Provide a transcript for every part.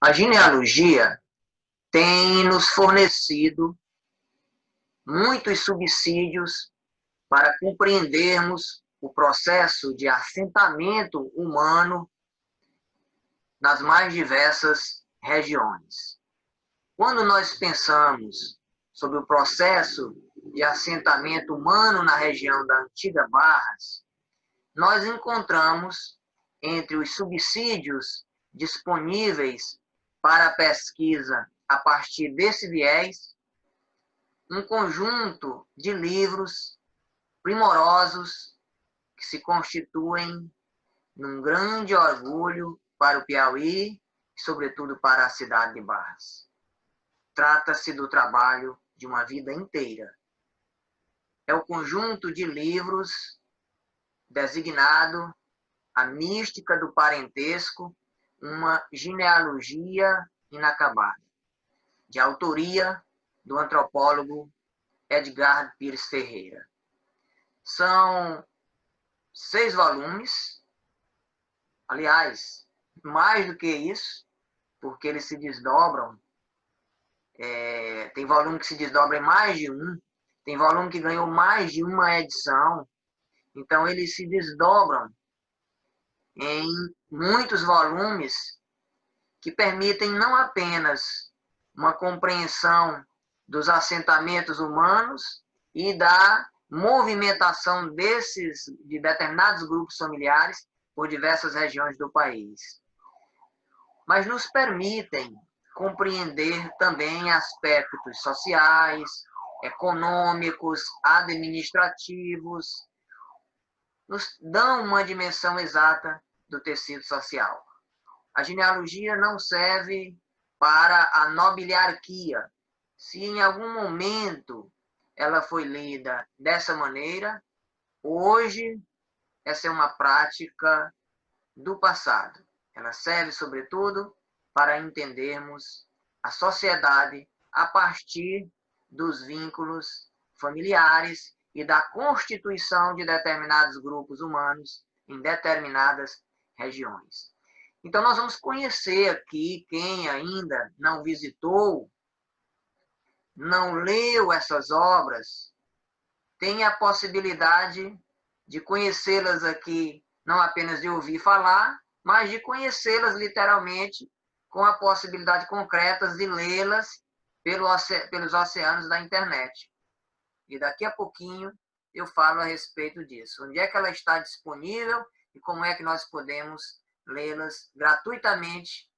A genealogia tem nos fornecido muitos subsídios para compreendermos o processo de assentamento humano nas mais diversas regiões. Quando nós pensamos sobre o processo de assentamento humano na região da antiga Barras, nós encontramos entre os subsídios disponíveis para a pesquisa a partir desse viés um conjunto de livros primorosos que se constituem num grande orgulho para o Piauí e, sobretudo, para a cidade de Barras. Trata-se do trabalho de uma vida inteira. É o conjunto de livros designado A Mística do Parentesco, uma genealogia inacabada, de autoria do antropólogo Edgar Pires Ferreira. São 6 volumes, aliás, mais do que isso, porque eles se desdobram. Tem volume que se desdobra em mais de um, tem volume que ganhou mais de uma edição, então eles se desdobram em muitos volumes que permitem não apenas uma compreensão dos assentamentos humanos e da movimentação de determinados grupos familiares por diversas regiões do país, mas nos permitem compreender também aspectos sociais, econômicos, administrativos, nos dão uma dimensão exata do tecido social. A genealogia não serve para a nobiliarquia. Se em algum momento ela foi lida dessa maneira, hoje essa é uma prática do passado. Ela serve, sobretudo, para entendermos a sociedade a partir dos vínculos familiares e da constituição de determinados grupos humanos em determinadas regiões. Então, nós vamos conhecer aqui, quem ainda não visitou, não leu essas obras, tem a possibilidade de conhecê-las aqui, não apenas de ouvir falar, mas de conhecê-las literalmente, com a possibilidade concreta de lê-las pelos oceanos da internet. E daqui a pouquinho eu falo a respeito disso. Onde é que ela está disponível e como é que nós podemos lê-las gratuitamente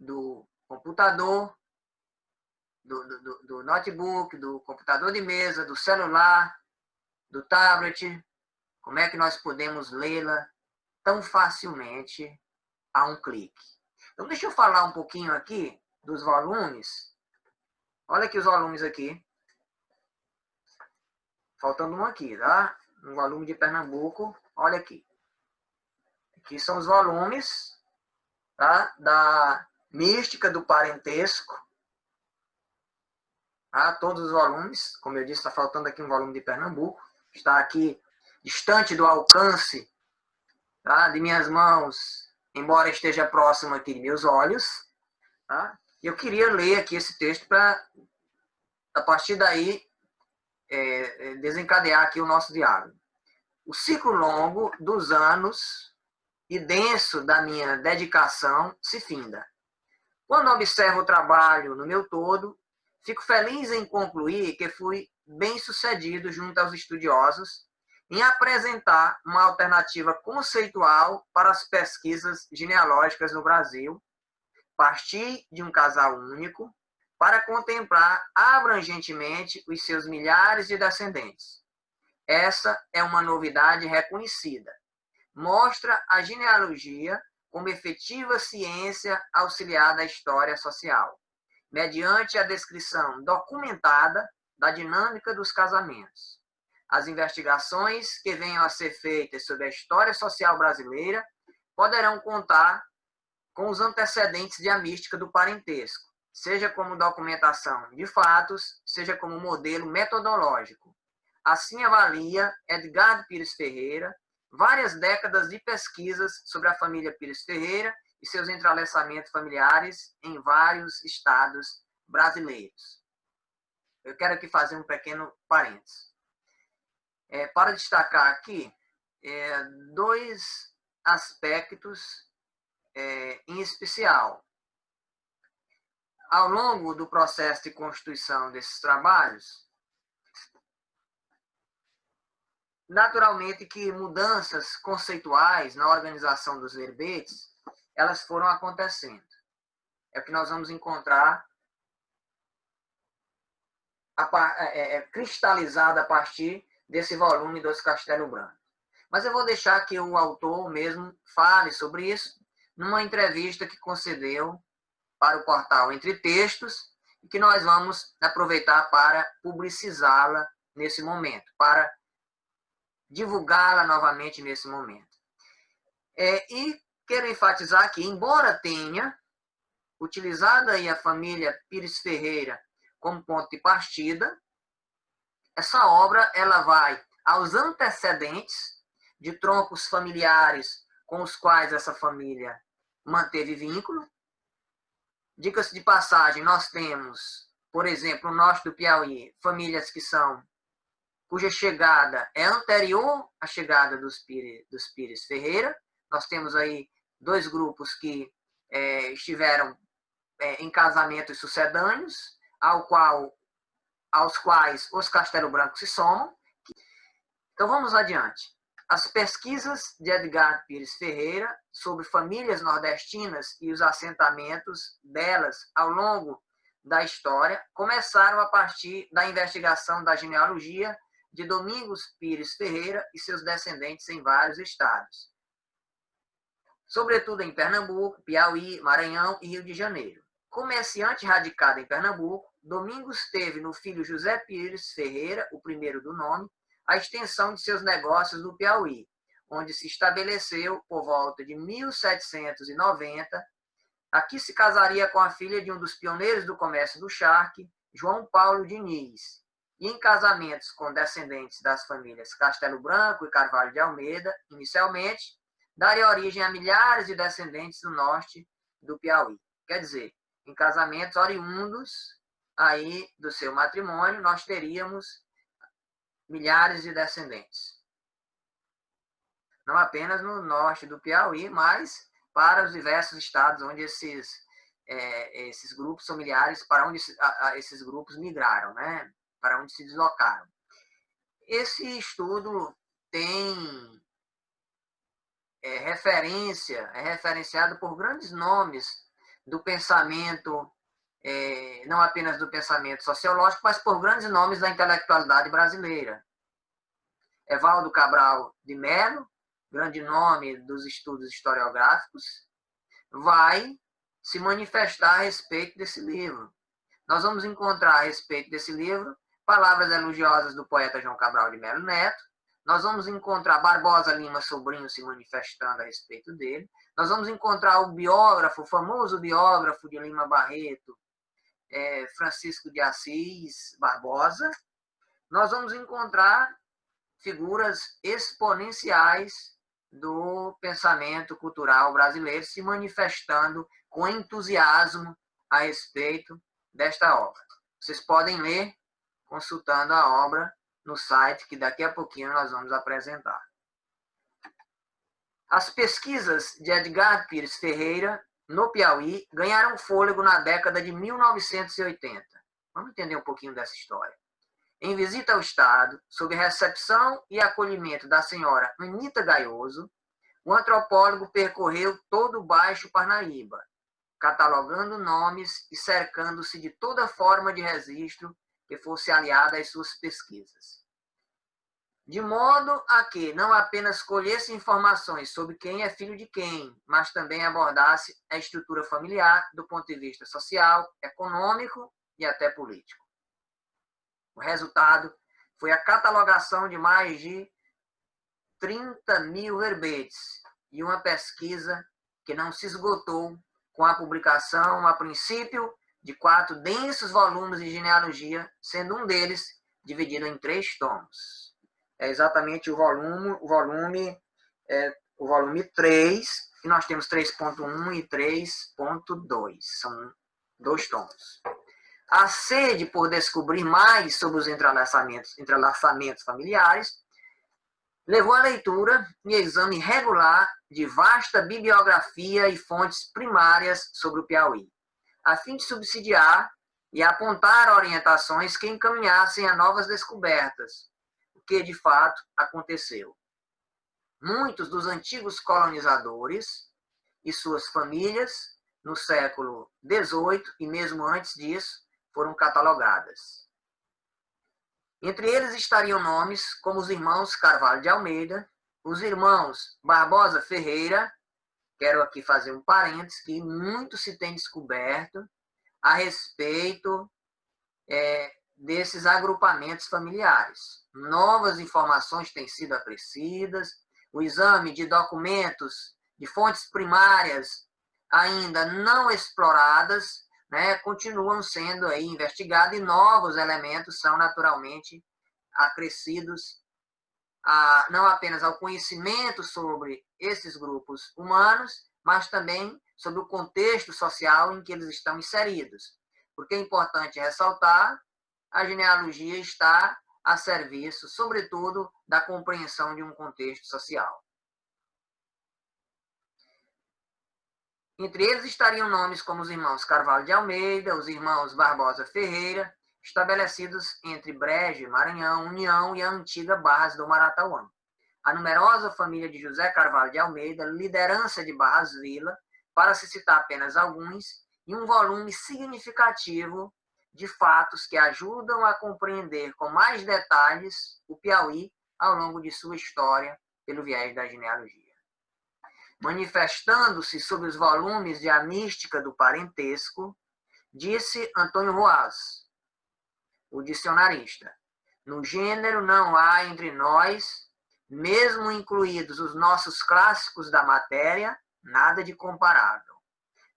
do computador, do notebook, do computador de mesa, do celular, do tablet. Como é que nós podemos lê-la tão facilmente a um clique? Então, deixa eu falar um pouquinho aqui dos volumes. Olha aqui os volumes aqui. Faltando um aqui, tá? Um volume de Pernambuco. Olha aqui. Aqui são os volumes, tá? Da Mística do Parentesco. Tá? Todos os volumes. Como eu disse, está faltando aqui um volume de Pernambuco. Está aqui distante do alcance, tá? De minhas mãos, embora esteja próximo aqui de meus olhos. Tá? E eu queria ler aqui esse texto para, a partir daí, desencadear aqui o nosso diálogo. O ciclo longo dos anos e denso da minha dedicação se finda. Quando observo o trabalho no meu todo, fico feliz em concluir que fui bem-sucedido junto aos estudiosos em apresentar uma alternativa conceitual para as pesquisas genealógicas no Brasil, partir de um casal único, para contemplar abrangentemente os seus milhares de descendentes. Essa é uma novidade reconhecida. Mostra a genealogia como efetiva ciência auxiliar da história social, mediante a descrição documentada da dinâmica dos casamentos. As investigações que venham a ser feitas sobre a história social brasileira poderão contar com os antecedentes de A Mística do Parentesco, seja como documentação de fatos, seja como modelo metodológico. Assim avalia Edgar Pires Ferreira várias décadas de pesquisas sobre a família Pires Ferreira e seus entrelaçamentos familiares em vários estados brasileiros. Eu quero aqui fazer um pequeno parênteses. Para destacar aqui dois aspectos em especial. Ao longo do processo de constituição desses trabalhos, naturalmente que mudanças conceituais na organização dos verbetes, elas foram acontecendo. É o que nós vamos encontrar cristalizado a partir desse volume dos Castelo Branco. Mas eu vou deixar que o autor mesmo fale sobre isso numa entrevista que concedeu para o portal Entre Textos e que nós vamos aproveitar para publicizá-la nesse momento, para divulgá-la novamente nesse momento. E quero enfatizar que, embora tenha utilizado aí a família Pires Ferreira como ponto de partida, essa obra ela vai aos antecedentes de troncos familiares com os quais essa família manteve vínculo. Diga-se de passagem, nós temos, por exemplo, no norte do Piauí, famílias cuja chegada é anterior à chegada dos Pires Ferreira. Nós temos aí dois grupos que estiveram em casamentos sucedâneos, aos quais os Castelo Branco se somam. Então vamos adiante. As pesquisas de Edgar Pires Ferreira sobre famílias nordestinas e os assentamentos delas ao longo da história começaram a partir da investigação da genealogia de Domingos Pires Ferreira e seus descendentes em vários estados, sobretudo em Pernambuco, Piauí, Maranhão e Rio de Janeiro. Comerciante radicado em Pernambuco, Domingos teve no filho José Pires Ferreira, o primeiro do nome, a extensão de seus negócios no Piauí, onde se estabeleceu por volta de 1790. Aqui se casaria com a filha de um dos pioneiros do comércio do charque, João Paulo Diniz, e em casamentos com descendentes das famílias Castelo Branco e Carvalho de Almeida, inicialmente, daria origem a milhares de descendentes do norte do Piauí. Quer dizer, em casamentos oriundos aí do seu matrimônio, nós teríamos milhares de descendentes. Não apenas no norte do Piauí, mas para os diversos estados onde esses grupos familiares, para onde esses grupos migraram, né? Para onde se deslocaram. Esse estudo tem é referenciado por grandes nomes do pensamento, não apenas do pensamento sociológico, mas por grandes nomes da intelectualidade brasileira. Evaldo Cabral de Melo, grande nome dos estudos historiográficos, vai se manifestar a respeito desse livro. Nós vamos encontrar a respeito desse livro palavras elogiosas do poeta João Cabral de Melo Neto. Nós vamos encontrar Barbosa Lima Sobrinho se manifestando a respeito dele. Nós vamos encontrar o biógrafo, o famoso biógrafo de Lima Barreto, Francisco de Assis Barbosa. Nós vamos encontrar figuras exponenciais do pensamento cultural brasileiro se manifestando com entusiasmo a respeito desta obra. Vocês podem ler consultando a obra no site que daqui a pouquinho nós vamos apresentar. As pesquisas de Edgar Pires Ferreira no Piauí ganharam fôlego na década de 1980. Vamos entender um pouquinho dessa história. Em visita ao Estado, sob recepção e acolhimento da senhora Anita Gaioso, o antropólogo percorreu todo o Baixo Parnaíba, catalogando nomes e cercando-se de toda forma de registro que fosse aliada às suas pesquisas. De modo a que não apenas colhesse informações sobre quem é filho de quem, mas também abordasse a estrutura familiar do ponto de vista social, econômico e até político. O resultado foi a catalogação de mais de 30 mil verbetes e uma pesquisa que não se esgotou com a publicação, a princípio, de 4 densos volumes de genealogia, sendo um deles dividido em 3 tomos. É exatamente o volume 3, que nós temos 3.1 e 3.2, são 2 tomos. A sede por descobrir mais sobre os entrelaçamentos familiares levou à leitura e exame regular de vasta bibliografia e fontes primárias sobre o Piauí, a fim de subsidiar e apontar orientações que encaminhassem a novas descobertas, o que de fato aconteceu. Muitos dos antigos colonizadores e suas famílias, no século XVIII e mesmo antes disso, foram catalogadas. Entre eles estariam nomes como os irmãos Carvalho de Almeida, os irmãos Barbosa Ferreira, quero aqui fazer um parênteses, que muito se tem descoberto a respeito desses agrupamentos familiares. Novas informações têm sido acrescidas, o exame de documentos de fontes primárias ainda não exploradas, continuam sendo aí investigados e novos elementos são naturalmente acrescidos não apenas ao conhecimento sobre esses grupos humanos, mas também sobre o contexto social em que eles estão inseridos. Porque é importante ressaltar, a genealogia está a serviço, sobretudo, da compreensão de um contexto social. Entre eles estariam nomes como os irmãos Carvalho de Almeida, os irmãos Barbosa Ferreira, estabelecidos entre Brejo, Maranhão, União e a antiga Barras do Maratauã. A numerosa família de José Carvalho de Almeida, liderança de Barras Vila, para se citar apenas alguns, e um volume significativo de fatos que ajudam a compreender com mais detalhes o Piauí ao longo de sua história pelo viés da genealogia. Manifestando-se sobre os volumes de A Mística do Parentesco, disse Antônio Roaz, o dicionarista: no gênero não há entre nós, mesmo incluídos os nossos clássicos da matéria, nada de comparável.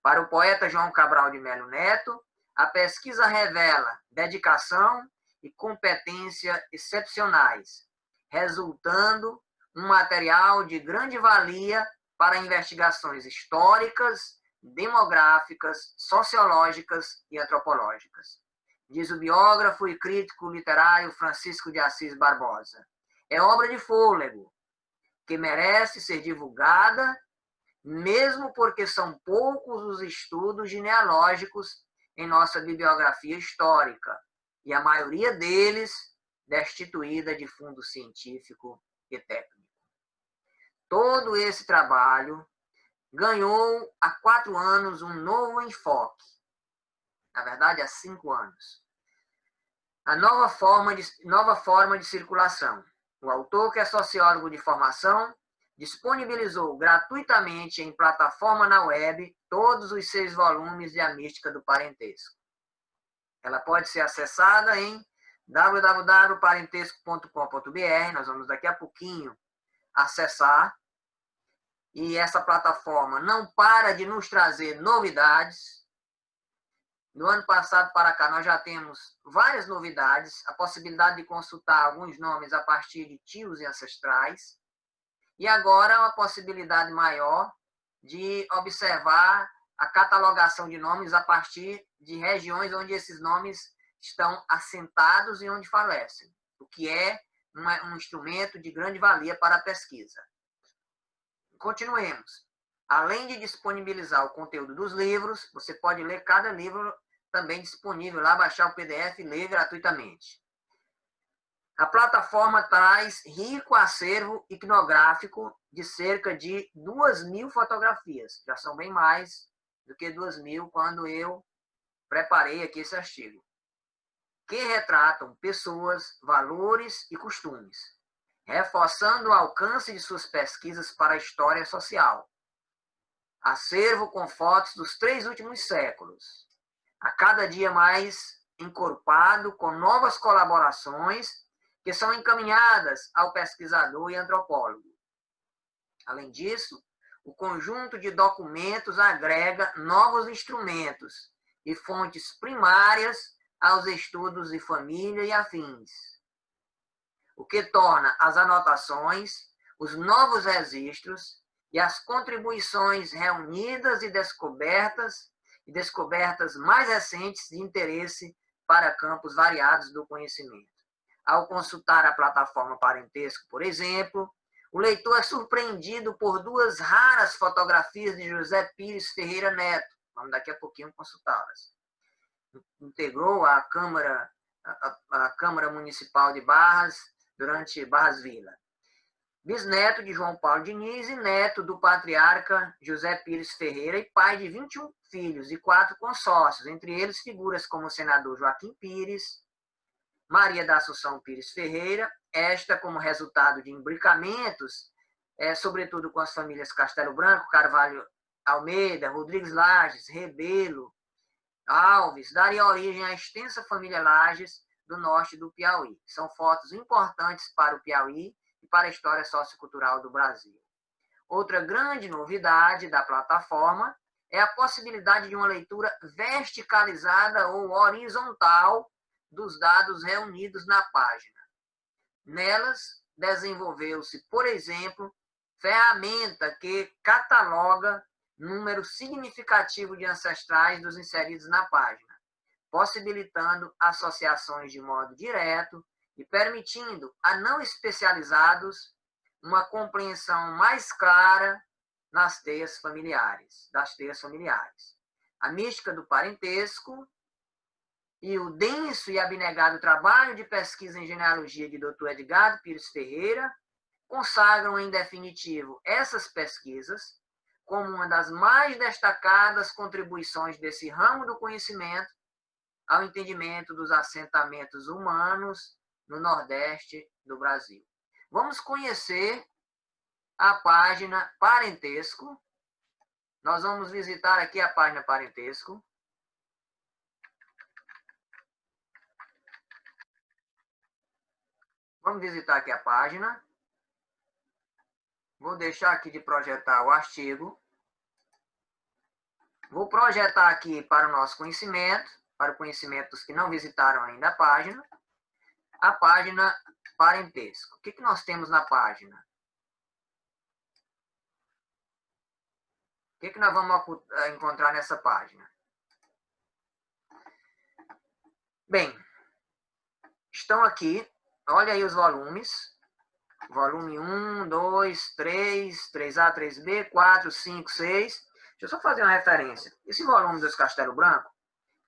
Para o poeta João Cabral de Melo Neto, a pesquisa revela dedicação e competência excepcionais, resultando um material de grande valia para investigações históricas, demográficas, sociológicas e antropológicas. Diz o biógrafo e crítico literário Francisco de Assis Barbosa. É obra de fôlego, que merece ser divulgada, mesmo porque são poucos os estudos genealógicos em nossa bibliografia histórica, e a maioria deles destituída de fundo científico e técnico. Todo esse trabalho ganhou há 4 anos um novo enfoque. Na verdade, há 5 anos. A nova forma de circulação. O autor, que é sociólogo de formação, disponibilizou gratuitamente em plataforma na web todos os 6 volumes de A Mística do Parentesco. Ela pode ser acessada em www.parentesco.com.br. Nós vamos daqui a pouquinho acessar. E essa plataforma não para de nos trazer novidades. No ano passado para cá, nós já temos várias novidades, a possibilidade de consultar alguns nomes a partir de tios e ancestrais, e agora uma possibilidade maior de observar a catalogação de nomes a partir de regiões onde esses nomes estão assentados e onde falecem, o que é um instrumento de grande valia para a pesquisa. Continuemos. Além de disponibilizar o conteúdo dos livros, você pode ler cada livro também disponível lá, baixar o PDF e ler gratuitamente. A plataforma traz rico acervo iconográfico de cerca de 2.000 fotografias. Já são bem mais do que 2.000 quando eu preparei aqui esse artigo. Que retratam pessoas, valores e costumes, reforçando o alcance de suas pesquisas para a história social. Acervo com fotos dos 3 últimos séculos, a cada dia mais encorpado com novas colaborações que são encaminhadas ao pesquisador e antropólogo. Além disso, o conjunto de documentos agrega novos instrumentos e fontes primárias aos estudos de família e afins, o que torna as anotações, os novos registros e as contribuições reunidas e descobertas mais recentes de interesse para campos variados do conhecimento. Ao consultar a plataforma Parentesco, por exemplo, o leitor é surpreendido por duas raras fotografias de José Pires Ferreira Neto. Vamos daqui a pouquinho consultá-las. Integrou a Câmara Municipal de Barras durante Barras Vila. Bisneto de João Paulo Diniz e neto do patriarca José Pires Ferreira e pai de 21 filhos e 4 consórcios, entre eles figuras como o senador Joaquim Pires, Maria da Assunção Pires Ferreira, esta como resultado de imbricamentos, sobretudo com as famílias Castelo Branco, Carvalho Almeida, Rodrigues Lages, Rebelo, Alves, daria origem à extensa família Lages do norte do Piauí. São fotos importantes para o Piauí e para a história sociocultural do Brasil. Outra grande novidade da plataforma é a possibilidade de uma leitura verticalizada ou horizontal dos dados reunidos na página. Nelas, desenvolveu-se, por exemplo, ferramenta que cataloga número significativo de ancestrais dos inseridos na página, possibilitando associações de modo direto e permitindo a não especializados uma compreensão mais clara das teias familiares. A mística do parentesco e o denso e abnegado trabalho de pesquisa em genealogia de Dr. Edgardo Pires Ferreira consagram, em definitivo, essas pesquisas como uma das mais destacadas contribuições desse ramo do conhecimento ao entendimento dos assentamentos humanos no Nordeste do Brasil. Vamos conhecer a página Parentesco. Nós vamos visitar aqui a página Parentesco. Vamos visitar aqui a página. Vou deixar aqui de projetar o artigo. Vou projetar aqui para o nosso conhecimento, para o conhecimento dos que não visitaram ainda a página Parentesco. O que nós temos na página? O que nós vamos encontrar nessa página? Bem, estão aqui, olha aí os volumes. Volume 1, 2, 3, 3A, 3B, 4, 5, 6. Deixa eu só fazer uma referência. Esse volume dos Castelo Branco,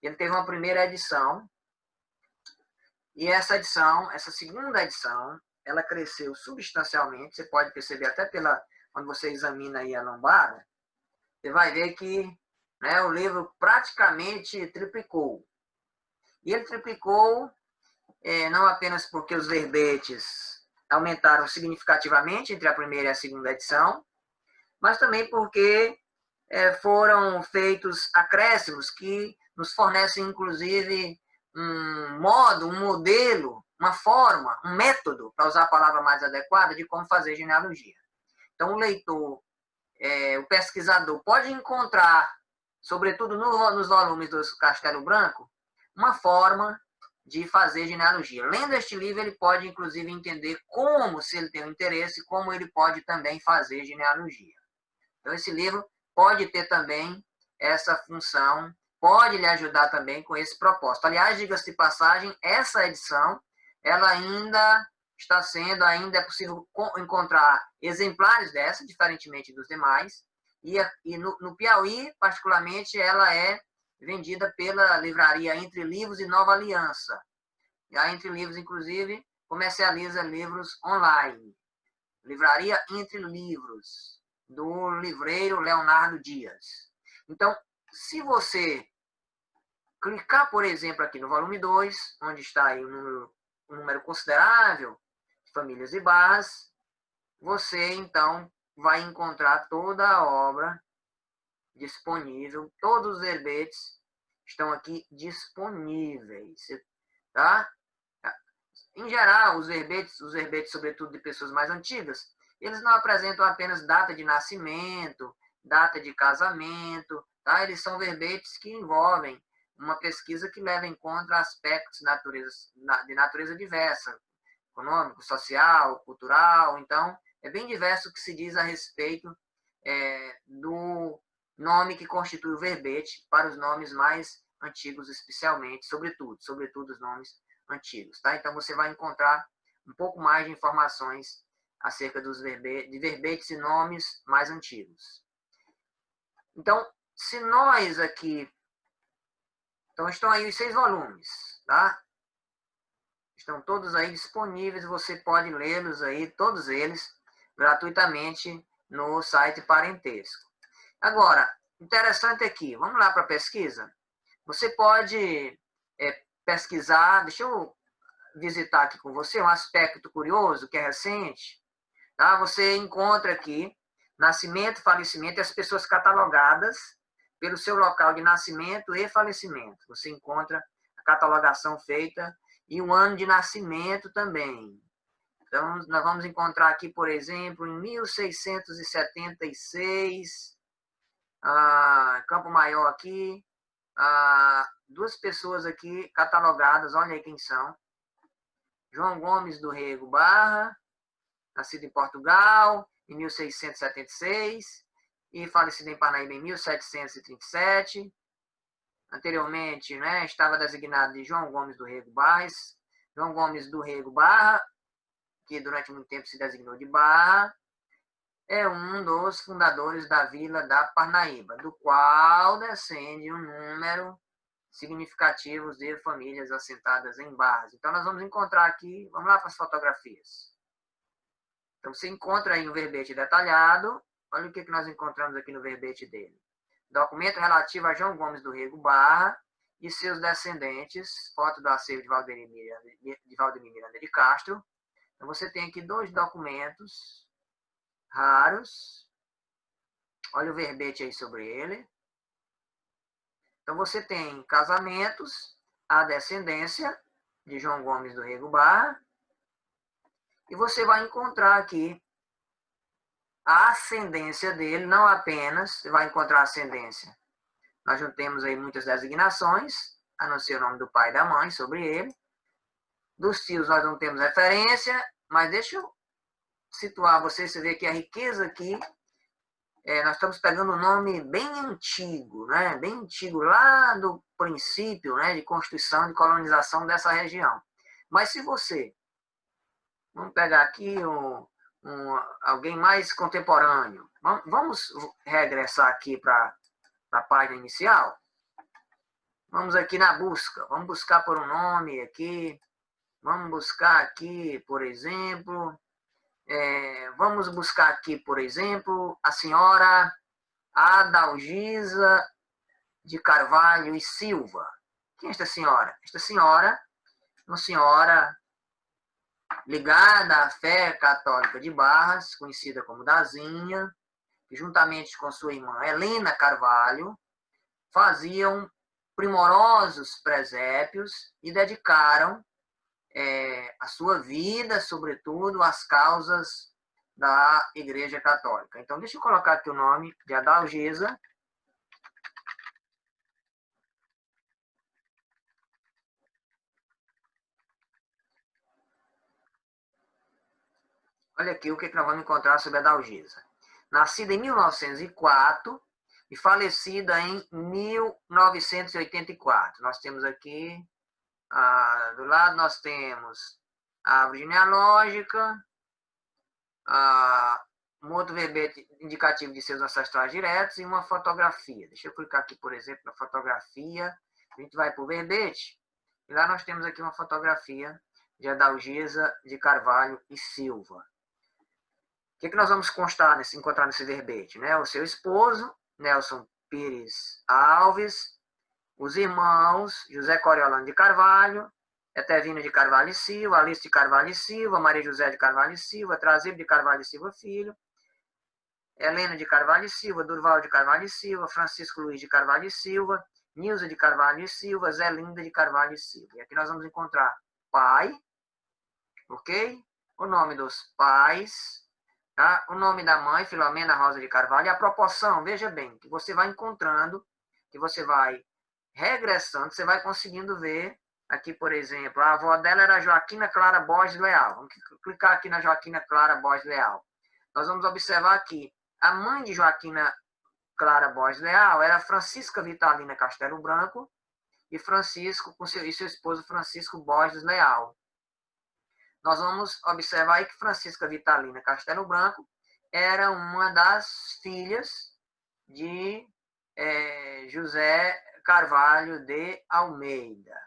ele teve uma primeira edição. E essa segunda edição, ela cresceu substancialmente. Você pode perceber até quando você examina aí a lombada, você vai ver que, né, o livro praticamente triplicou. E ele triplicou não apenas porque os verbetes aumentaram significativamente entre a primeira e a segunda edição, mas também porque foram feitos acréscimos que nos fornecem, inclusive, um modo, um modelo, uma forma, um método, para usar a palavra mais adequada, de como fazer genealogia. Então, o leitor, o pesquisador, pode encontrar, sobretudo nos volumes do Castelo Branco, uma forma de fazer genealogia. Lendo este livro, ele pode, inclusive, entender como, se ele tem um interesse, como ele pode também fazer genealogia. Então, esse livro pode ter também essa função, pode lhe ajudar também com esse propósito. Aliás, diga-se de passagem, essa edição, ela ainda é possível encontrar exemplares dessa, diferentemente dos demais, e no Piauí, particularmente, ela é vendida pela livraria Entre Livros e Nova Aliança. E a Entre Livros, inclusive, comercializa livros online. Livraria Entre Livros, do livreiro Leonardo Dias. Então, se você clicar, por exemplo, aqui no volume 2, onde está aí um número considerável de famílias e barras, você, então, vai encontrar toda a obra disponível, todos os verbetes estão aqui disponíveis, tá? Em geral, os verbetes, sobretudo de pessoas mais antigas, eles não apresentam apenas data de nascimento, data de casamento, tá? Eles são verbetes que envolvem uma pesquisa que leva em conta aspectos de natureza diversa, econômico, social, cultural. Então, é bem diverso o que se diz a respeito do nome que constitui o verbete para os nomes mais antigos, especialmente, sobretudo os nomes antigos. Tá? Então, você vai encontrar um pouco mais de informações acerca de verbetes e nomes mais antigos. Então, se nós aqui... Então, estão aí os 6 volumes, tá? Estão todos aí disponíveis, você pode lê-los aí, todos eles, gratuitamente no site Parentesco. Agora, interessante aqui, vamos lá para a pesquisa. Você pode pesquisar, deixa eu visitar aqui com você um aspecto curioso, que é recente. Tá? Você encontra aqui nascimento, falecimento e as pessoas catalogadas pelo seu local de nascimento e falecimento. Você encontra a catalogação feita e o ano de nascimento também. Então, nós vamos encontrar aqui, por exemplo, em 1676, Campo Maior aqui, 2 pessoas aqui catalogadas, olha aí quem são. João Gomes do Rego Barra, nascido em Portugal, em 1676, e falecido em Parnaíba em 1737. Anteriormente, né, estava designado de João Gomes do Rego Barra, João Gomes do Rego Barra, que durante muito tempo se designou de Barra, é um dos fundadores da vila da Parnaíba, do qual descende um número significativo de famílias assentadas em Barras. Então, nós vamos encontrar aqui, vamos lá para as fotografias. Então, você encontra aí um verbete detalhado, olha o que nós encontramos aqui no verbete dele. Documento relativo a João Gomes do Rego Barra e seus descendentes, foto do acervo de Valdemir Miranda de Castro. Então, você tem aqui 2 documentos raros. Olha o verbete aí sobre ele. Então, você tem casamentos, a descendência de João Gomes do Rego Barra, e você vai encontrar aqui a ascendência dele, não apenas, você vai encontrar a ascendência. Nós não temos aí muitas designações, a não ser o nome do pai e da mãe sobre ele. Dos tios nós não temos referência, mas deixa eu situar você vê que a riqueza aqui, nós estamos pegando um nome bem antigo, né? Bem antigo, lá do princípio, né, de constituição, de colonização dessa região. Mas se você, vamos pegar aqui alguém mais contemporâneo, vamos regressar aqui para a página inicial. Vamos aqui na busca, vamos buscar por um nome aqui, vamos buscar aqui, por exemplo, vamos buscar aqui, por exemplo, a senhora Adalgisa de Carvalho e Silva. Quem é esta senhora? Esta senhora, uma senhora ligada à fé católica de Barras, conhecida como Dazinha, que juntamente com sua irmã Helena Carvalho, faziam primorosos presépios e dedicaram a sua vida, sobretudo, às causas da Igreja Católica. Então, deixa eu colocar aqui o nome de Adalgisa. Olha aqui o que nós vamos encontrar sobre Adalgisa. Nascida em 1904 e falecida em 1984. Nós temos aqui, do lado nós temos a árvore genealógica, um outro verbete indicativo de seus ancestrais diretos e uma fotografia. Deixa eu clicar aqui, por exemplo, na fotografia. A gente vai para o verbete e lá nós temos aqui uma fotografia de Adalgisa de Carvalho e Silva. O que nós vamos encontrar nesse verbete? Né? O seu esposo, Nelson Pires Alves, os irmãos José Coriolano de Carvalho, Etevino de Carvalho e Silva, Alice de Carvalho e Silva, Maria José de Carvalho e Silva, Trazílio de Carvalho e Silva Filho, Helena de Carvalho e Silva, Durval de Carvalho e Silva, Francisco Luiz de Carvalho e Silva, Nilza de Carvalho e Silva, Zelinda de Carvalho e Silva. E aqui nós vamos encontrar pai, ok? O nome dos pais, tá? O nome da mãe, Filomena Rosa de Carvalho, e a proporção, veja bem, que você vai encontrando, que você vai regressando, você vai conseguindo ver. Aqui, por exemplo, a avó dela era Joaquina Clara Borges Leal. Vamos clicar aqui na Joaquina Clara Borges Leal. Nós vamos observar aqui a mãe de Joaquina Clara Borges Leal era Francisca Vitalina Castelo Branco e Francisco, e seu esposo Francisco Borges Leal. Nós vamos observar aí que Francisca Vitalina Castelo Branco era uma das filhas de José Carvalho de Almeida.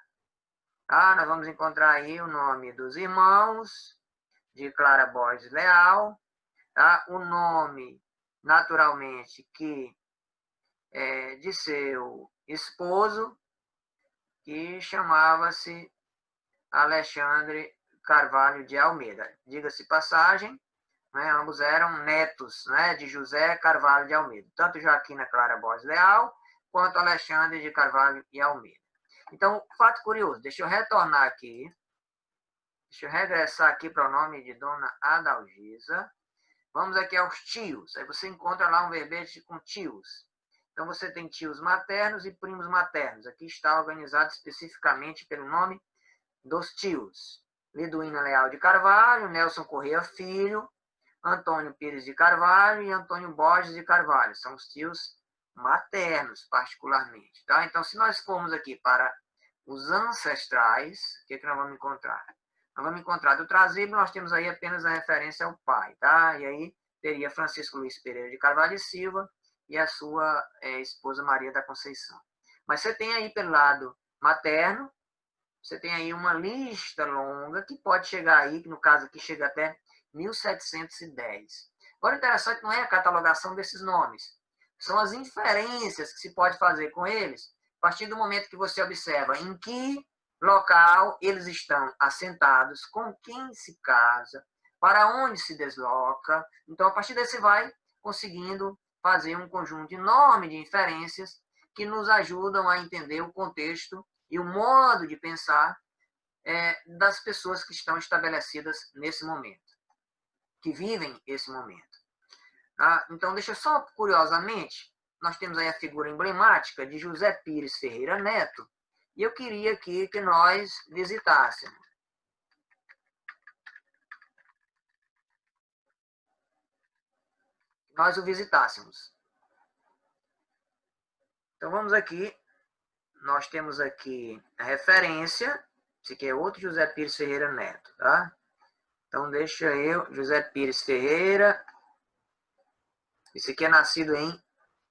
Tá? Nós vamos encontrar aí o nome dos irmãos de Clara Borges Leal, tá? O nome, naturalmente, de seu esposo, que chamava-se Alexandre Carvalho de Almeida. Diga-se passagem, né, ambos eram netos, né, de José Carvalho de Almeida, tanto Joaquina Clara Borges Leal, quanto Alexandre de Carvalho e Almeida. Então, fato curioso, deixa eu retornar aqui, deixa eu regressar aqui para o nome de Dona Adalgisa. Vamos aqui aos tios, aí você encontra lá um verbete com tios. Então, você tem tios maternos e primos maternos. Aqui está organizado especificamente pelo nome dos tios. Liduína Leal de Carvalho, Nelson Corrêa Filho, Antônio Pires de Carvalho e Antônio Borges de Carvalho. São os tios maternos, particularmente. Tá? Então, se nós formos aqui para os ancestrais, o que nós vamos encontrar? Nós vamos encontrar do Trasíbulo, nós temos aí apenas a referência ao pai. Tá? E aí teria Francisco Luiz Pereira de Carvalho e Silva e a sua esposa Maria da Conceição. Mas você tem aí pelo lado materno, você tem aí uma lista longa que pode chegar aí, que no caso aqui chega até 1710. Agora, interessante não é a catalogação desses nomes, são as inferências que se pode fazer com eles, a partir do momento que você observa em que local eles estão assentados, com quem se casa, para onde se desloca. Então, a partir daí você vai conseguindo fazer um conjunto enorme de inferências que nos ajudam a entender o contexto e o modo de pensar das pessoas que estão estabelecidas nesse momento, que vivem esse momento. Tá? Então, deixa só curiosamente, nós temos aí a figura emblemática de José Pires Ferreira Neto, e eu queria aqui que nós visitássemos. Nós o visitássemos. Então, vamos aqui. Nós temos aqui a referência. Esse aqui é outro José Pires Ferreira Neto, tá? Então, deixa eu, José Pires Ferreira. Esse aqui é nascido em...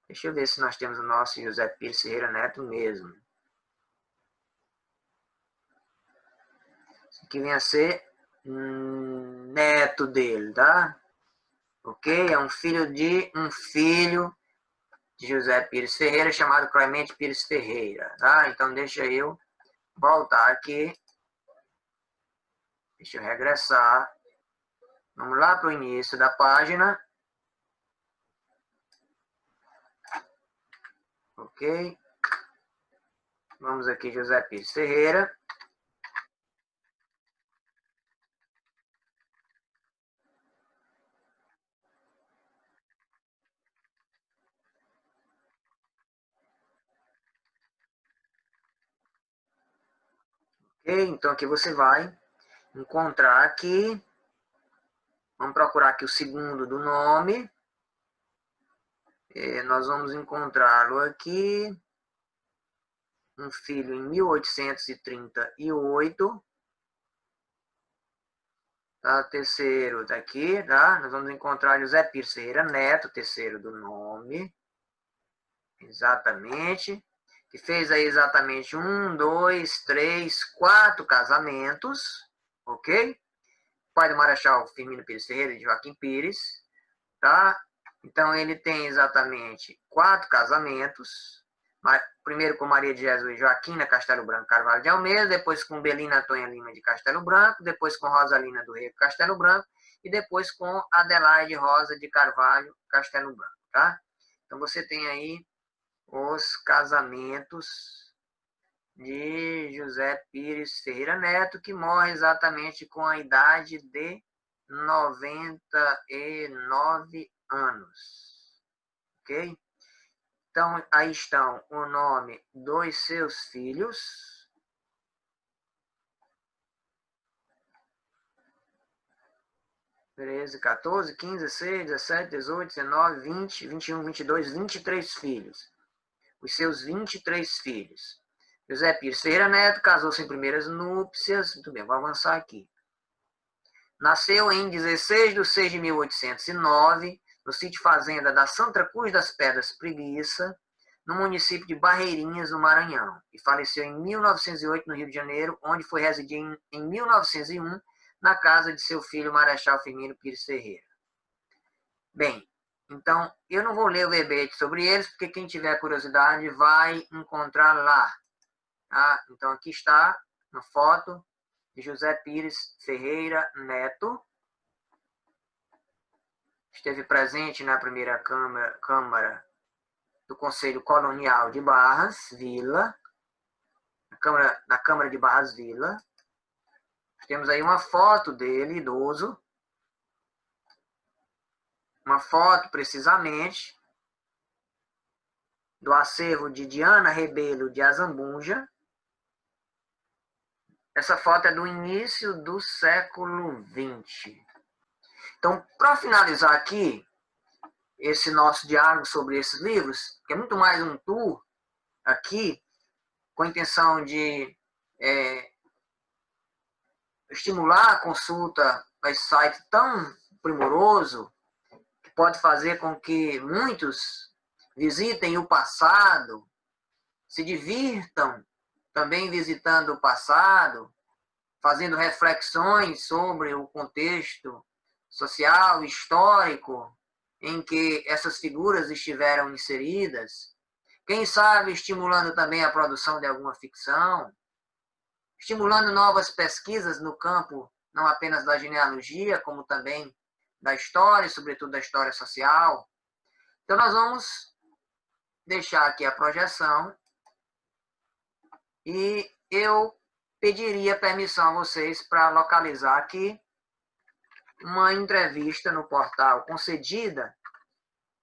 Deixa eu ver se nós temos o nosso José Pires Ferreira Neto mesmo. Esse aqui vem a ser neto dele, tá? Ok? É um filho de José Pires Ferreira, chamado Clemente Pires Ferreira, tá? Então, deixa eu voltar aqui. Deixa eu regressar. Vamos lá para o início da página. Ok? Vamos aqui, José Pires Ferreira. Ok? Então, aqui você vai encontrar aqui. Vamos procurar aqui o segundo do nome. Nós vamos encontrá-lo aqui. Um filho em 1838. Tá? Terceiro daqui, tá? Nós vamos encontrar José Pires Ferreira Neto, terceiro do nome. Exatamente. Que fez aí exatamente 1, 2, 3, 4 casamentos. Ok? Pai do Marechal Firmino Pires Ferreira e de Joaquim Pires. Tá? Então, ele tem exatamente 4 casamentos. Primeiro com Maria de Jesus Joaquina Castelo Branco Carvalho de Almeida, depois com Belina Antônia Lima de Castelo Branco, depois com Rosalina do Rego Castelo Branco e depois com Adelaide Rosa de Carvalho Castelo Branco. Tá? Então, você tem aí os casamentos de José Pires Ferreira Neto, que morre exatamente com a idade de 99 anos. Ok? Então, aí estão o nome dos seus filhos. 13, 14, 15, 16, 17, 18, 19, 20, 21, 22, 23 filhos. Os seus 23 filhos. José Pires Ferreira Neto casou-se em primeiras núpcias. Muito bem, vou avançar aqui. Nasceu em 16 de 6 de 1809, no sítio fazenda da Santa Cruz das Pedras Preguiça, no município de Barreirinhas, no Maranhão. E faleceu em 1908, no Rio de Janeiro, onde foi residir em 1901, na casa de seu filho Marechal Firmino Pires Ferreira. Bem, então, eu não vou ler o verbete sobre eles, porque quem tiver curiosidade vai encontrar lá. Tá? Então, aqui está, uma foto de José Pires Ferreira Neto. Esteve presente na primeira Câmara do Conselho Colonial de Barras, Vila, na Câmara de Barras, Vila. Temos aí uma foto dele, idoso. Uma foto, precisamente, do acervo de Diana Rebelo de Azambuja. Essa foto é do início do século XX. Então, para finalizar aqui, esse nosso diálogo sobre esses livros, que é muito mais um tour aqui, com a intenção de estimular a consulta a esse site tão primoroso, que pode fazer com que muitos visitem o passado, se divirtam também visitando o passado, fazendo reflexões sobre o contexto social, histórico, em que essas figuras estiveram inseridas. Quem sabe estimulando também a produção de alguma ficção, estimulando novas pesquisas no campo, não apenas da genealogia, como também da história, sobretudo da história social. Então, nós vamos deixar aqui a projeção e eu pediria permissão a vocês para localizar aqui uma entrevista no portal concedida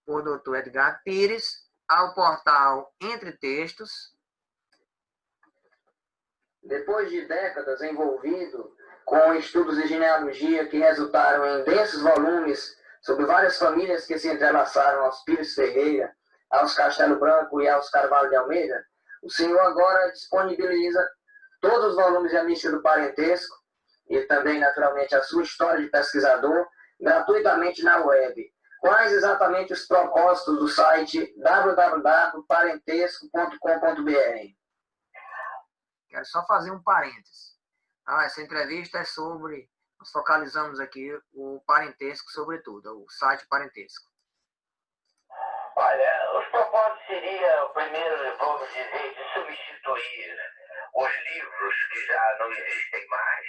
por Dr. Edgar Pires ao portal Entre Textos. Depois de décadas envolvido com estudos de genealogia que resultaram em densos volumes sobre várias famílias que se entrelaçaram aos Pires Ferreira, aos Castelo Branco e aos Carvalho de Almeida, o senhor agora disponibiliza todos os volumes de A Mística do Parentesco e também, naturalmente, a sua história de pesquisador gratuitamente na web. Quais exatamente os propósitos do site www.parentesco.com.br? Quero só fazer um parênteses. Essa entrevista é sobre, nós focalizamos aqui o parentesco, sobretudo, o site parentesco. Olha, os propósitos seria, primeiro, vamos dizer, de substituir os livros que já não existem mais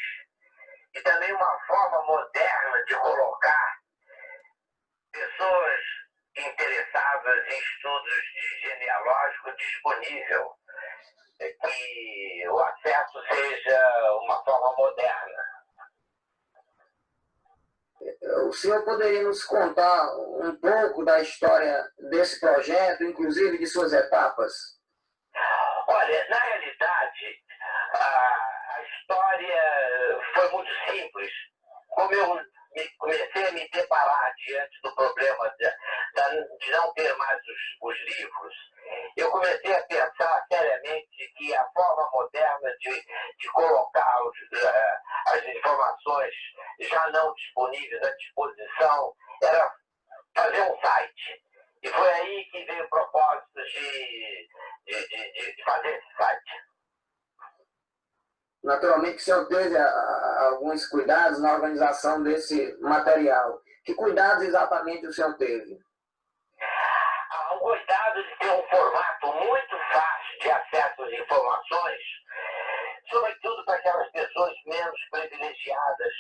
e também uma forma moderna de colocar pessoas interessadas em estudos de genealógico disponível, que o acesso seja uma forma moderna. O senhor poderia nos contar um pouco da história desse projeto, inclusive de suas etapas? Olha, na realidade, a história foi muito simples. Como eu comecei a me deparar diante do problema de não ter mais os livros, eu comecei a pensar seriamente que a forma moderna de colocar as informações já não disponíveis à disposição era fazer um site. E foi aí que veio o propósito de fazer esse site. Naturalmente que o senhor teve alguns cuidados na organização desse material. Que cuidados exatamente o senhor teve? Há um cuidado de ter um formato muito fácil de acesso às informações, sobretudo para aquelas pessoas menos privilegiadas,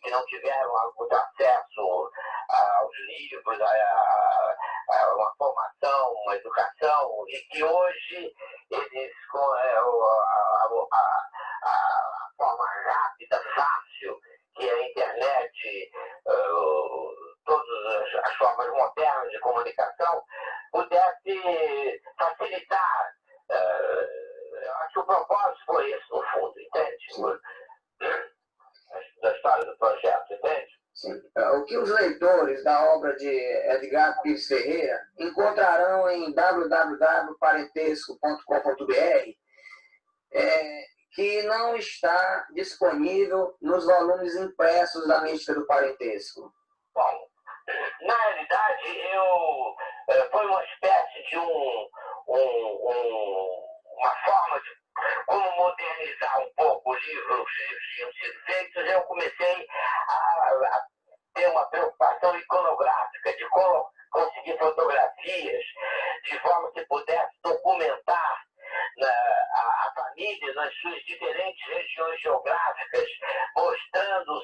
que não tiveram muito acesso aos livros, a uma formação, uma educação, e que hoje eles, com a forma rápida, fácil, que é a internet, todas as formas modernas de comunicação, pudesse facilitar. Acho que o propósito foi esse, no fundo, entende? Da história do projeto, entende? Sim. O que os leitores da obra de Edgar Pires Ferreira encontrarão em www.parentesco.com.br que não está disponível nos volumes impressos da Mística do Parentesco? Bom, na realidade, foi uma espécie de uma forma de como modernizar um pouco os livros que tinham sido feitos. Eu comecei a ter uma preocupação iconográfica, de conseguir fotografias, de forma que pudesse documentar a família nas suas diferentes regiões geográficas, mostrando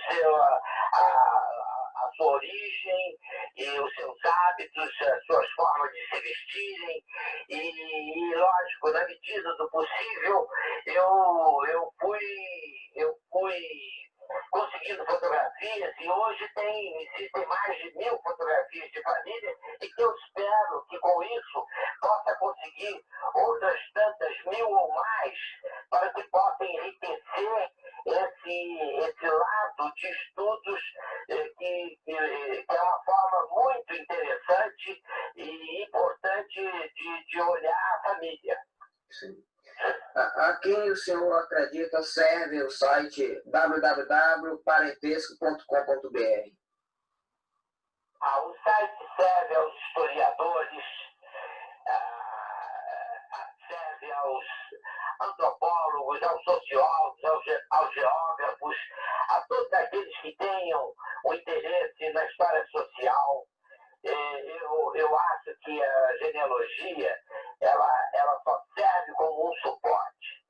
a sua origem e os seus hábitos, as suas formas de se vestirem. E lógico, na medida do possível, eu fui conseguindo fotografias, e hoje existem mais de 1000 fotografias de família, e que eu espero que com isso possa conseguir outras tantas 1000 ou mais, para que possa enriquecer esse lado de estudos, que é uma forma muito interessante e importante de olhar a família. Sim. A quem o senhor acredita serve o site www.parentesco.com.br? O site serve aos historiadores, serve aos antropólogos, aos sociólogos, aos geógrafos, a todos aqueles que tenham um interesse na história social. Eu acho que a genealogia ela só serve como um suporte.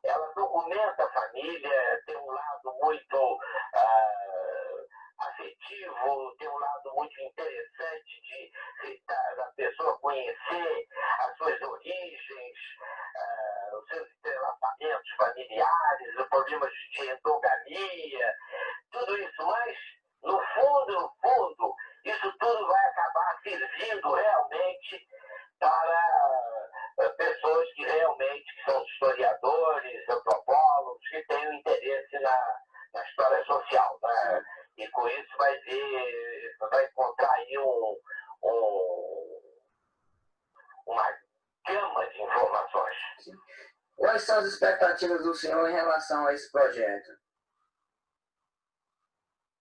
Ela documenta a família, tem um lado muito afetivo, tem um lado muito interessante da pessoa conhecer as suas origens, os seus entrelaçamentos familiares, os problemas de endogamia, tudo isso. Mas, no fundo, isso tudo vai acabar servindo realmente para pessoas que realmente são historiadores, antropólogos, que têm um interesse na história social, né? E com isso vai encontrar aí uma gama de informações. Quais são as expectativas do senhor em relação a esse projeto?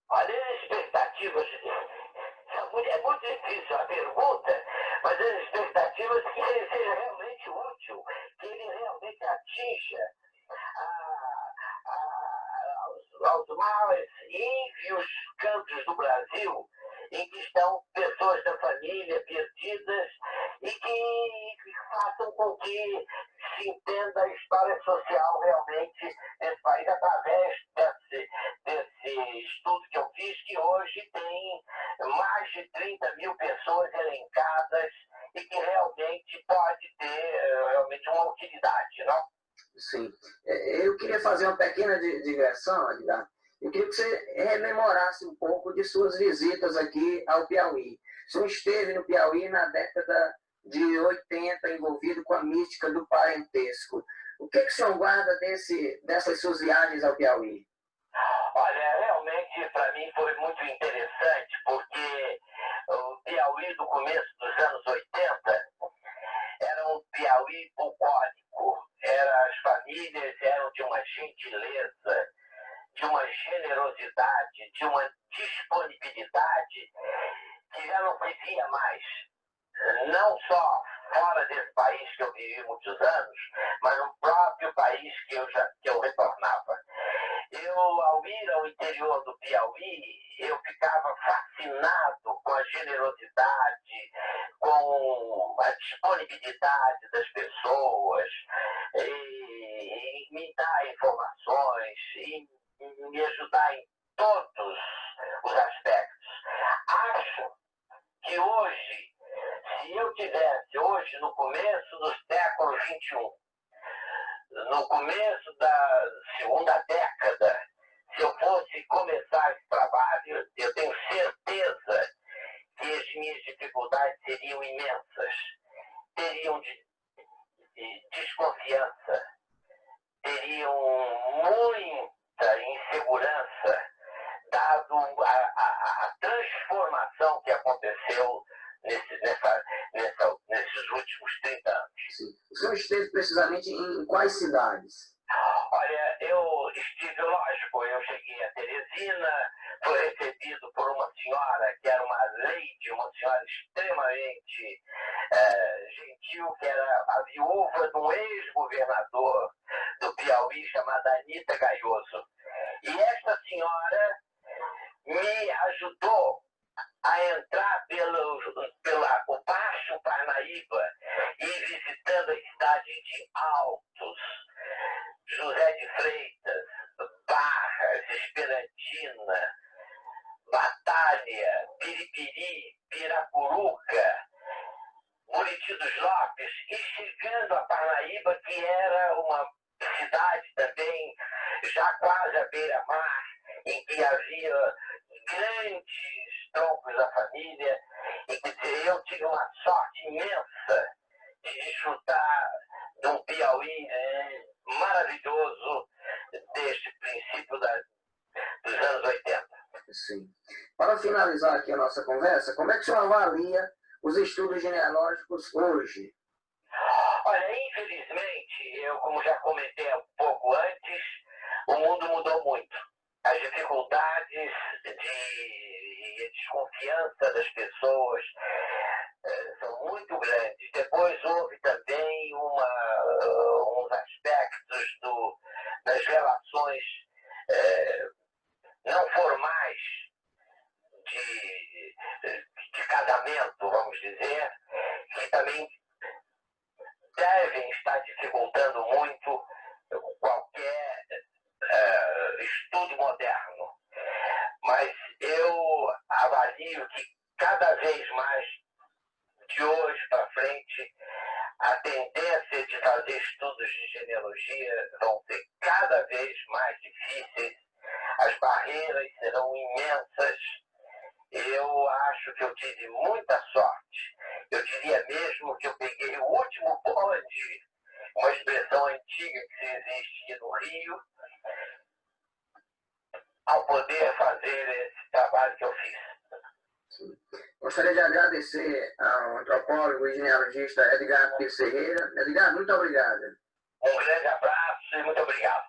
Olha, as expectativas, é muito difícil a pergunta, mas as expectativas que ele seja realmente útil, que ele realmente atinja aos mais ínfios cantos do Brasil, em que estão pessoas da família perdidas, e que façam com que se entenda a história social realmente desse país através desse estudo que eu fiz, que hoje tem mais de 30.000 pessoas elencadas e que realmente pode ter realmente uma utilidade, não? Sim. Eu queria fazer uma pequena digressão, Edgar. Eu queria que você rememorasse um pouco de suas visitas aqui ao Piauí. O senhor esteve no Piauí na década de 80, envolvido com a mística do parentesco. O que o senhor guarda dessas suas viagens ao Piauí? Olha, realmente para mim foi muito interessante, porque o Piauí do começo dos anos 80 era um Piauí bucólico. As famílias eram de uma gentileza, de uma generosidade, de uma disponibilidade que já não se via mais. Não só fora desse país que eu vivi muitos anos, mas no próprio país que eu retornava. Ao ir ao interior do Piauí, eu ficava fascinado com a generosidade, com a disponibilidade das pessoas, e me dar informações, e me ajudar em todos os aspectos. Acho que hoje, se eu tivesse hoje, no começo do século XXI, no começo da segunda década, se eu fosse começar esse trabalho, eu tenho certeza que as minhas dificuldades seriam imensas. Teriam de desconfiança, teriam muita insegurança, dado a transformação que aconteceu nesses últimos 30 anos. Sim. O senhor esteve precisamente em quais cidades? Olha, eu estive, lógico, eu cheguei a Teresina, fui recebido por uma senhora que era uma lady, uma senhora extremamente gentil, que era a viúva de um ex-governador do Piauí, chamada Anita Gaioso. E esta senhora me ajudou a entrar pelo Baixo Parnaíba e visitando a cidade de Altos, José de Freitas, Barras, Esperantina, Batalha, Piripiri, Piracuruca, Buriti dos Lopes, e chegando a Parnaíba, que era uma cidade também já quase à beira-mar, em que havia grandes troncos da família, e que eu tive uma sorte imensa de desfrutar de um Piauí maravilhoso desde o princípio dos anos 80. Sim. Para finalizar aqui a nossa conversa, como é que o senhor avalia os estudos genealógicos hoje? Olha, infelizmente, eu, como já comentei um pouco antes, o mundo mudou muito. As dificuldades e a desconfiança das pessoas são muito grandes. Depois houve também uns aspectos das relações não formais de casamento, vamos dizer, que também devem estar dificultando muito qualquer estudo moderno. Mas eu avalio que cada vez mais, de hoje para frente, a tendência de fazer estudos de genealogia vão ser cada vez mais difíceis, as barreiras serão imensas. Eu acho que eu tive muita sorte. Eu diria mesmo que eu peguei o último bonde, uma expressão antiga que existia no Rio, ao poder fazer esse trabalho que eu fiz. Gostaria de agradecer ao antropólogo e genealogista Edgar Pires Ferreira. Edgar, muito obrigado. Um grande abraço e muito obrigado.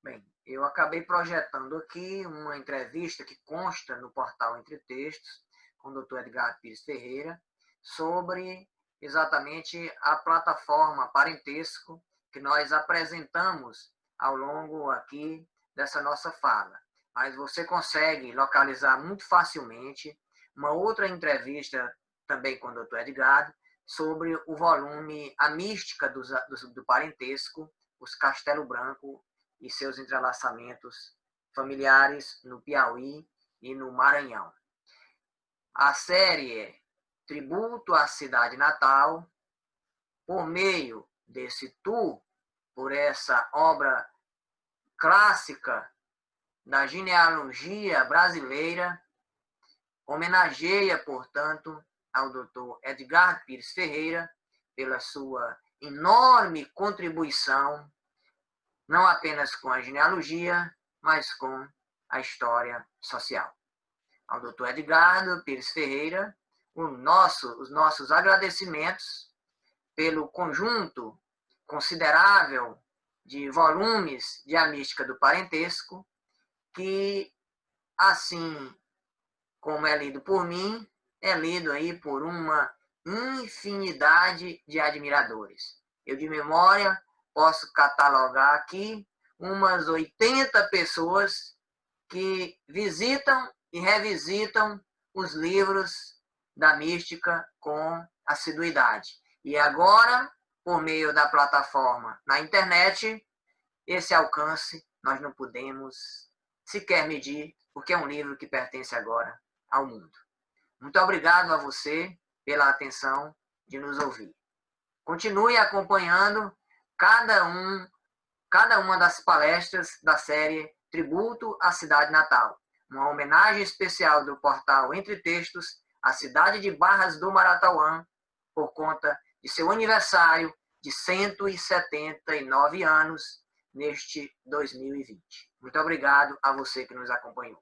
Bem, eu acabei projetando aqui uma entrevista que consta no portal Entre Textos com o Dr. Edgar Pires Ferreira sobre exatamente a plataforma Parentesco que nós apresentamos ao longo aqui dessa nossa fala. Mas você consegue localizar muito facilmente uma outra entrevista também com o Dr. Edgar sobre o volume A Mística do Parentesco, os Castelo Branco e seus entrelaçamentos familiares no Piauí e no Maranhão. A série Tributo à Cidade Natal, por meio desse tour, por essa obra clássica da genealogia brasileira, homenageia, portanto, ao Dr. Edgar Pires Ferreira pela sua enorme contribuição, não apenas com a genealogia, mas com a história social. Ao Dr. Edgar Pires Ferreira, os nossos agradecimentos pelo conjunto considerável de volumes de A Mística do Parentesco, que, assim como é lido por mim, é lido aí por uma infinidade de admiradores. Eu, de memória, posso catalogar aqui umas 80 pessoas que visitam e revisitam os livros da mística com assiduidade. E agora, por meio da plataforma na internet, esse alcance nós não podemos sequer medir, porque é um livro que pertence agora ao mundo. Muito obrigado a você pela atenção de nos ouvir. Continue acompanhando cada uma das palestras da série Tributo à Cidade Natal, uma homenagem especial do portal Entre Textos à cidade de Barras do Maratauã, por conta de seu aniversário de 179 anos neste 2020. Muito obrigado a você que nos acompanhou.